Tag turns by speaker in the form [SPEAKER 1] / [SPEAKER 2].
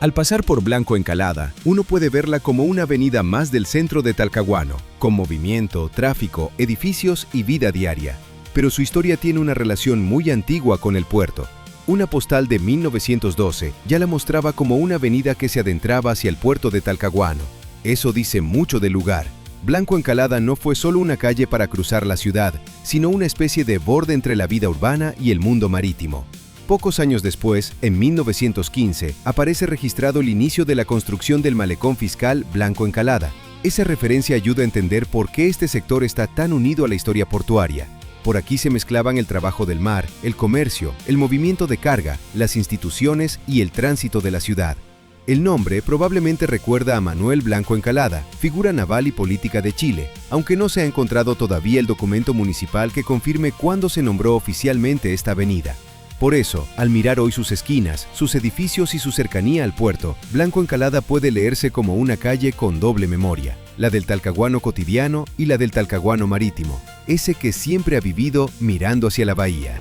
[SPEAKER 1] Al pasar por Blanco Encalada, uno puede verla como una avenida más del centro de Talcahuano, con movimiento, tráfico, edificios y vida diaria. Pero su historia tiene una relación muy antigua con el puerto. Una postal de 1912 ya la mostraba como una avenida que se adentraba hacia el puerto de Talcahuano. Eso dice mucho del lugar. Blanco Encalada no fue solo una calle para cruzar la ciudad, sino una especie de borde entre la vida urbana y el mundo marítimo. Pocos años después, en 1915, aparece registrado el inicio de la construcción del Malecón Fiscal Blanco Encalada. Esa referencia ayuda a entender por qué este sector está tan unido a la historia portuaria. Por aquí se mezclaban el trabajo del mar, el comercio, el movimiento de carga, las instituciones y el tránsito de la ciudad. El nombre probablemente recuerda a Manuel Blanco Encalada, figura naval y política de Chile, aunque no se ha encontrado todavía el documento municipal que confirme cuándo se nombró oficialmente esta avenida. Por eso, al mirar hoy sus esquinas, sus edificios y su cercanía al puerto, Blanco Encalada puede leerse como una calle con doble memoria, la del Talcahuano cotidiano y la del Talcahuano marítimo, ese que siempre ha vivido mirando hacia la bahía.